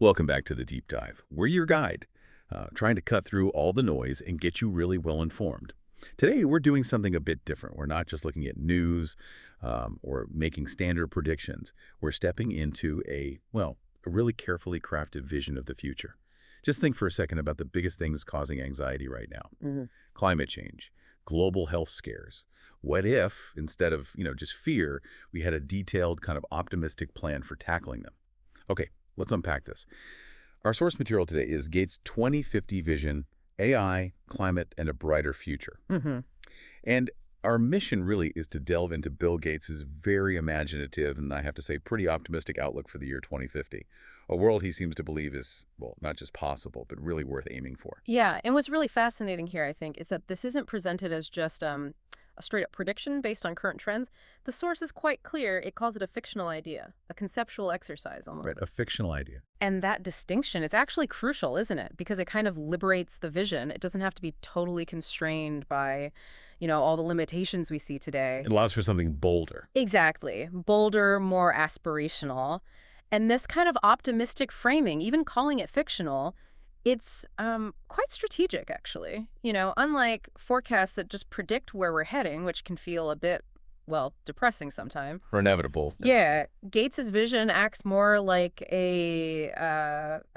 Welcome back to the Deep Dive. We're your guide, trying to cut through all the noise and get you really well informed. Today, we're doing something a bit different. We're not just looking at news or making standard predictions. We're stepping into a really carefully crafted vision of the future. Just think for a second about the biggest things causing anxiety right now. Climate change, global health scares. What if, instead of, just fear, we had a detailed kind of optimistic plan for tackling them? Okay, let's unpack this. Our source material today is Gates' 2050 vision, AI, climate, and a brighter future. And our mission really is to delve into Bill Gates' very imaginative and, I have to say, pretty optimistic outlook for the year 2050. A world he seems to believe is, well, not just possible, but really worth aiming for. Yeah, and what's really fascinating here, I think, is that this isn't presented as just a straight-up prediction based on current trends. The source is quite clear. It calls it a fictional idea, a conceptual exercise almost. Right, a fictional idea. And that distinction is actually crucial, isn't it? Because it kind of liberates the vision. It doesn't have to be totally constrained by, all the limitations we see today. It allows for something bolder. Exactly. Bolder, more aspirational. And this kind of optimistic framing, even calling it fictional, it's quite strategic, actually. Unlike forecasts that just predict where we're heading, which can feel a bit, depressing sometimes. Or inevitable. Yeah, Gates's vision acts more like a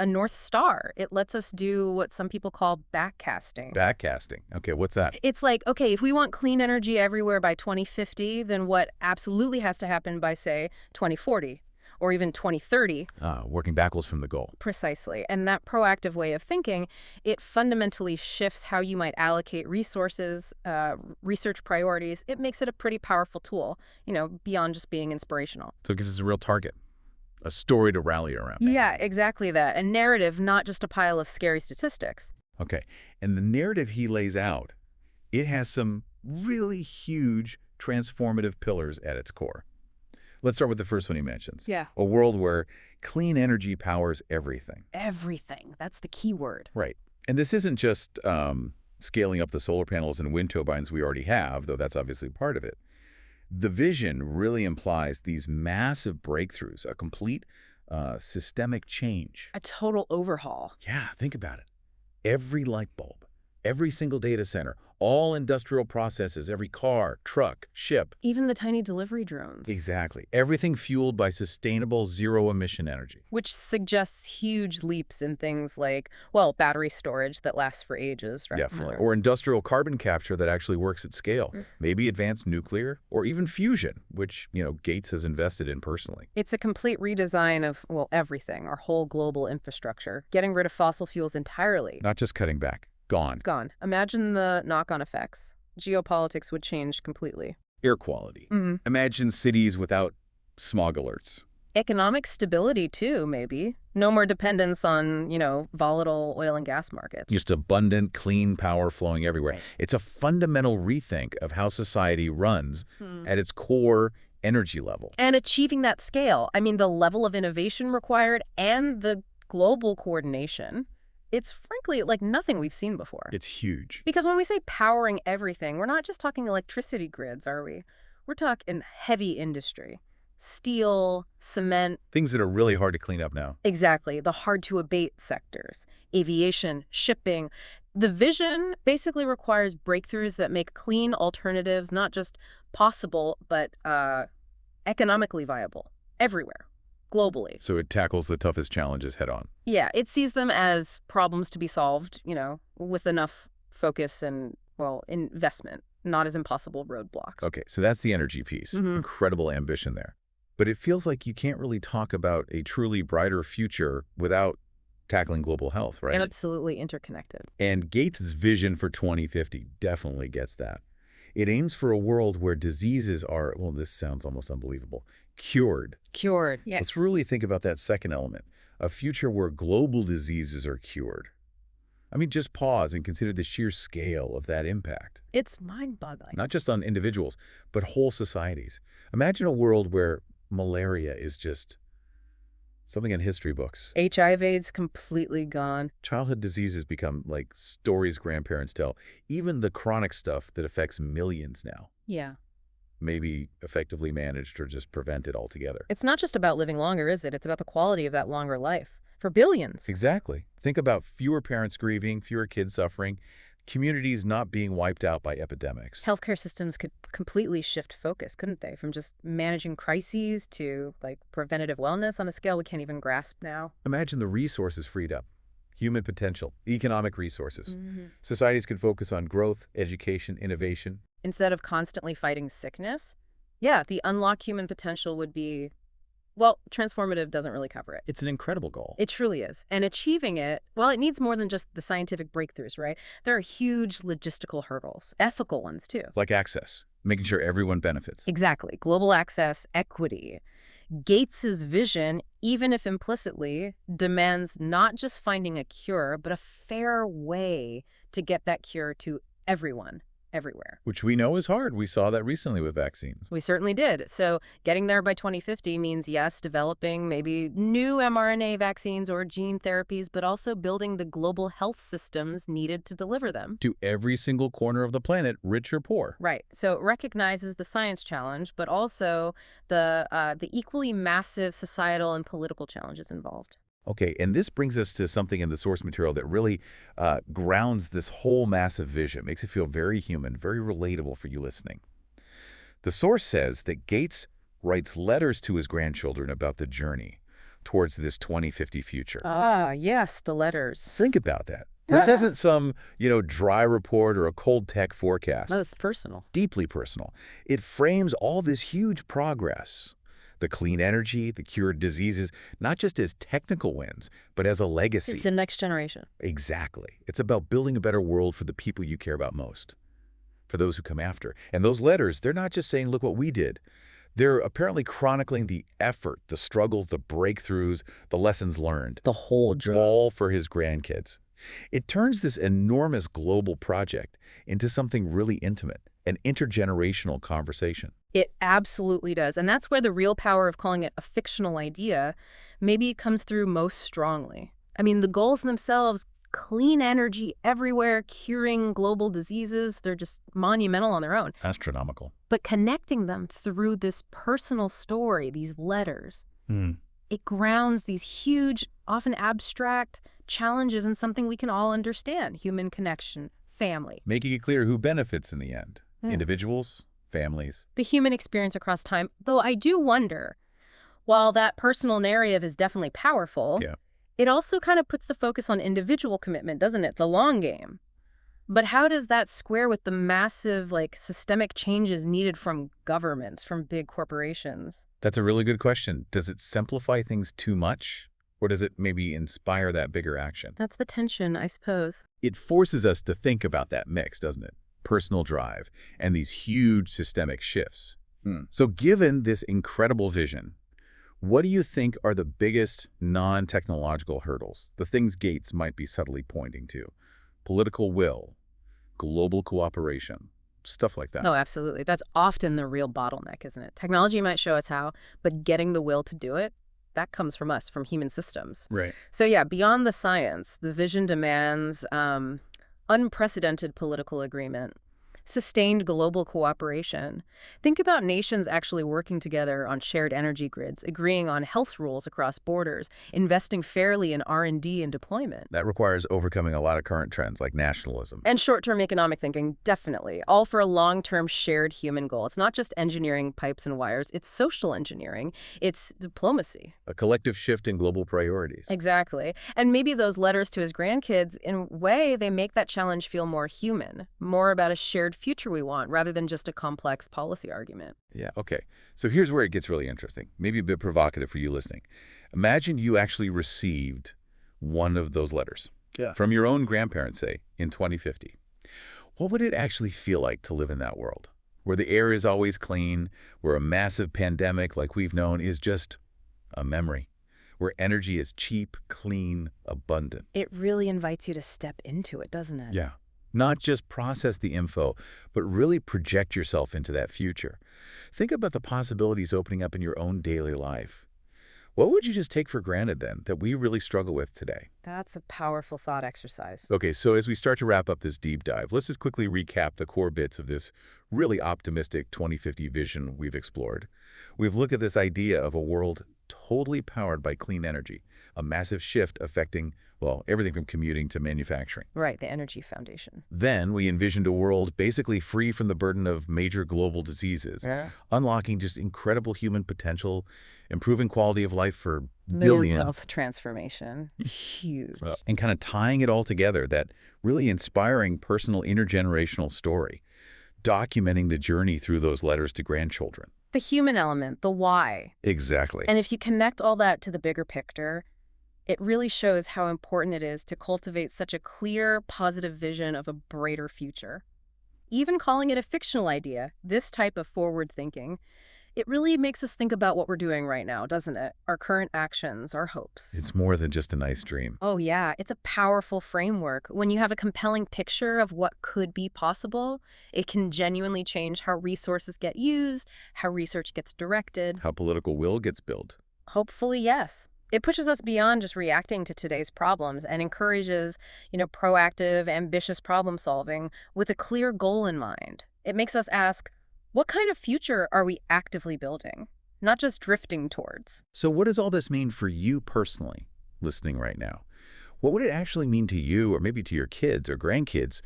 North Star. It lets us do what some people call backcasting. Backcasting. Okay, what's that? It's like, okay, if we want clean energy everywhere by 2050, then what absolutely has to happen by, say, 2040? Or even 2030. Working backwards from the goal. Precisely. And that proactive way of thinking, it fundamentally shifts how you might allocate resources, research priorities. It makes it a pretty powerful tool, beyond just being inspirational. So it gives us a real target, a story to rally around. Yeah, exactly that. A narrative, not just a pile of scary statistics. Okay. And the narrative he lays out, it has some really huge transformative pillars at its core. Let's start with the first one he mentions. Yeah. A world where clean energy powers everything. Everything. That's the key word. Right. And this isn't just scaling up the solar panels and wind turbines we already have, though that's obviously part of it. The vision really implies these massive breakthroughs, a complete systemic change. A total overhaul. Yeah, think about it. Every light bulb, every single data center, all industrial processes, every car, truck, ship. Even the tiny delivery drones. Exactly. Everything fueled by sustainable zero-emission energy. Which suggests huge leaps in things like, battery storage that lasts for ages, right? Definitely. Or industrial carbon capture that actually works at scale. Maybe advanced nuclear or even fusion, which, Gates has invested in personally. It's a complete redesign of, everything, our whole global infrastructure, getting rid of fossil fuels entirely. Not just cutting back. Gone. Gone. Imagine the knock-on effects. Geopolitics would change completely. Air quality. Imagine cities without smog alerts. Economic stability, too, maybe. No more dependence on, volatile oil and gas markets. Just abundant, clean power flowing everywhere. Right. It's a fundamental rethink of how society runs at its core energy level. And achieving that scale, the level of innovation required and the global coordination, it's frankly like nothing we've seen before. It's huge. Because when we say powering everything, we're not just talking electricity grids, are we? We're talking heavy industry. Steel, cement. Things that are really hard to clean up now. Exactly. The hard-to-abate sectors. Aviation, shipping. The vision basically requires breakthroughs that make clean alternatives not just possible, but economically viable everywhere. Globally. So it tackles the toughest challenges head on. Yeah, it sees them as problems to be solved, with enough focus and, investment, not as impossible roadblocks. Okay, so that's the energy piece. Incredible ambition there. But it feels like you can't really talk about a truly brighter future without tackling global health, right? And absolutely interconnected. And Gates' vision for 2050 definitely gets that. It aims for a world where diseases are, this sounds almost unbelievable, cured. Cured, yeah. Let's really think about that second element, a future where global diseases are cured. Just pause and consider the sheer scale of that impact. It's mind-boggling. Not just on individuals, but whole societies. Imagine a world where malaria is just something in history books. HIV/AIDS completely gone. Childhood diseases become like stories grandparents tell. Even the chronic stuff that affects millions now. Yeah. Maybe effectively managed or just prevented altogether. It's not just about living longer, is it? It's about the quality of that longer life. for billions. Exactly. Think about fewer parents grieving, fewer kids suffering, communities not being wiped out by epidemics. Healthcare systems could completely shift focus, couldn't they? From just managing crises to like preventative wellness on a scale we can't even grasp now. Imagine the resources freed up. Human potential, economic resources. Hmm. Societies could focus on growth, education, innovation. Instead of constantly fighting sickness, yeah, the unlocked human potential would be, well, transformative doesn't really cover it. It's an incredible goal. It truly is. And achieving it, well, it needs more than just the scientific breakthroughs, right? There are huge logistical hurdles, ethical ones too. Like access, making sure everyone benefits. Exactly. Global access, equity. Gates's vision, even if implicitly, demands not just finding a cure, but a fair way to get that cure to everyone, everywhere. Which we know is hard. We saw that recently with vaccines. We certainly did. So getting there by 2050 means, yes, developing maybe new mRNA vaccines or gene therapies, but also building the global health systems needed to deliver them. To every single corner of the planet, rich or poor. Right. So it recognizes the science challenge, but also the equally massive societal and political challenges involved. Okay, and this brings us to something in the source material that really grounds this whole massive vision, makes it feel very human, very relatable for you listening. The source says that Gates writes letters to his grandchildren about the journey towards this 2050 future. Ah, yes, the letters. Think about that. This isn't some, dry report or a cold tech forecast. No, it's personal. Deeply personal. It frames all this huge progress. The clean energy, the cured diseases, not just as technical wins, but as a legacy. It's the next generation. Exactly. It's about building a better world for the people you care about most, for those who come after. And those letters, they're not just saying, look what we did. They're apparently chronicling the effort, the struggles, the breakthroughs, the lessons learned. The whole journey. All for his grandkids. It turns this enormous global project into something really intimate, an intergenerational conversation. It absolutely does. And that's where the real power of calling it a fictional idea maybe comes through most strongly. I mean, the goals themselves, clean energy everywhere, curing global diseases, they're just monumental on their own. Astronomical. But connecting them through this personal story, these letters, it grounds these huge, often abstract challenges in something we can all understand: human connection, family. Making it clear who benefits in the end. Yeah. Individuals, families. The human experience across time. Though I do wonder, while that personal narrative is definitely powerful, Yeah. it also kind of puts the focus on individual commitment, doesn't it? The long game. But how does that square with the massive, systemic changes needed from governments, from big corporations? That's a really good question. Does it simplify things too much? Or does it maybe inspire that bigger action? That's the tension, I suppose. It forces us to think about that mix, doesn't it? Personal drive and these huge systemic shifts. So given this incredible vision, what do you think are the biggest non-technological hurdles, the things Gates might be subtly pointing to? Political will, global cooperation, stuff like that. No, absolutely. That's often the real bottleneck, isn't it? Technology might show us how, but getting the will to do it, that comes from us, from human systems. Right. So yeah, beyond the science, the vision demands unprecedented political agreement, sustained global cooperation. Think about nations actually working together on shared energy grids, agreeing on health rules across borders, investing fairly in R&D and deployment. That requires overcoming a lot of current trends like nationalism. And short-term economic thinking, definitely, all for a long-term shared human goal. It's not just engineering pipes and wires, it's social engineering, it's diplomacy. A collective shift in global priorities. Exactly. And maybe those letters to his grandkids, in a way, they make that challenge feel more human, more about a shared future we want, rather than just a complex policy argument. Yeah, okay. So here's where it gets really interesting, maybe a bit provocative for you listening. Imagine you actually received one of those letters from your own grandparents, say, in 2050. What would it actually feel like to live in that world, where the air is always clean, where a massive pandemic like we've known is just a memory, where energy is cheap, clean, abundant? It really invites you to step into it, doesn't it? Yeah. Not just process the info, but really project yourself into that future. Think about the possibilities opening up in your own daily life. What would you just take for granted then that we really struggle with today? That's a powerful thought exercise. Okay, so as we start to wrap up this deep dive, let's just quickly recap the core bits of this really optimistic 2050 vision we've explored. We've looked at this idea of a world totally powered by clean energy, a massive shift affecting, well, everything from commuting to manufacturing. Right, the energy foundation. Then we envisioned a world basically free from the burden of major global diseases, Yeah. unlocking just incredible human potential, improving quality of life for Mental billions, health transformation. Huge. and kind of tying it all together, that really inspiring personal intergenerational story, documenting the journey through those letters to grandchildren. The human element, the why. Exactly. And if you connect all that to the bigger picture, it really shows how important it is to cultivate such a clear, positive vision of a brighter future. Even calling it a fictional idea, this type of forward thinking, it really makes us think about what we're doing right now, doesn't it? Our current actions, our hopes. It's more than just a nice dream. Oh, yeah, it's a powerful framework. When you have a compelling picture of what could be possible, it can genuinely change how resources get used, how research gets directed. How political will gets built. Hopefully, yes. It pushes us beyond just reacting to today's problems and encourages, proactive, ambitious problem solving with a clear goal in mind. It makes us ask, what kind of future are we actively building, not just drifting towards? So what does all this mean for you personally, listening right now? What would it actually mean to you, or maybe to your kids or grandkids,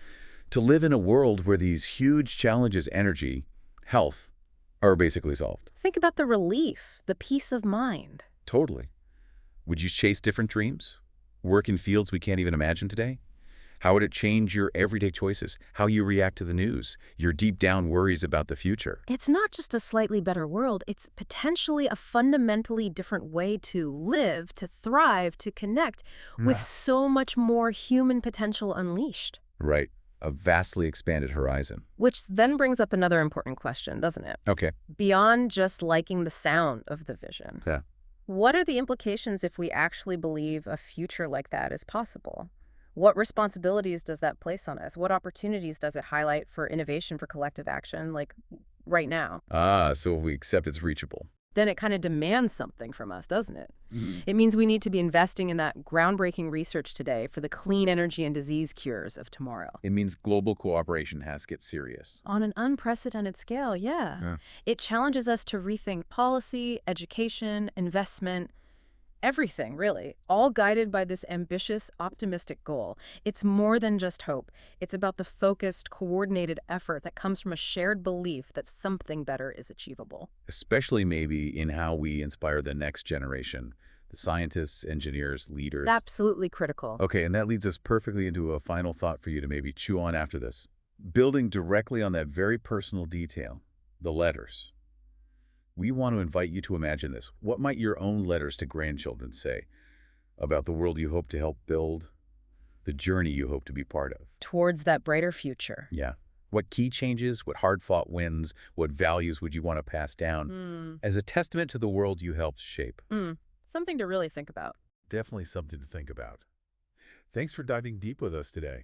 to live in a world where these huge challenges, energy, health, are basically solved? Think about the relief, the peace of mind. Totally. Would you chase different dreams? Work in fields we can't even imagine today? How would it change your everyday choices, how you react to the news, your deep down worries about the future? It's not just a slightly better world, it's potentially a fundamentally different way to live, to thrive, to connect, with so much more human potential unleashed. Right. A vastly expanded horizon. Which then brings up another important question, doesn't it? Okay. Beyond just liking the sound of the vision. Yeah. What are the implications if we actually believe a future like that is possible? What responsibilities does that place on us? What opportunities does it highlight for innovation, for collective action, like right now? So if we accept it's reachable. Then it kind of demands something from us, doesn't it? It means we need to be investing in that groundbreaking research today for the clean energy and disease cures of tomorrow. It means global cooperation has to get serious. On an unprecedented scale, yeah. It challenges us to rethink policy, education, investment, everything, really, all guided by this ambitious, optimistic goal. It's more than just hope. It's about the focused, coordinated effort that comes from a shared belief that something better is achievable. Especially maybe in how we inspire the next generation, the scientists, engineers, leaders. Absolutely critical. Okay, and that leads us perfectly into a final thought for you to maybe chew on after this. Building directly on that very personal detail, the letters. We want to invite you to imagine this. What might your own letters to grandchildren say about the world you hope to help build, the journey you hope to be part of? Towards that brighter future. Yeah. What key changes, what hard-fought wins, what values would you want to pass down as a testament to the world you helped shape? Something to really think about. Definitely something to think about. Thanks for diving deep with us today.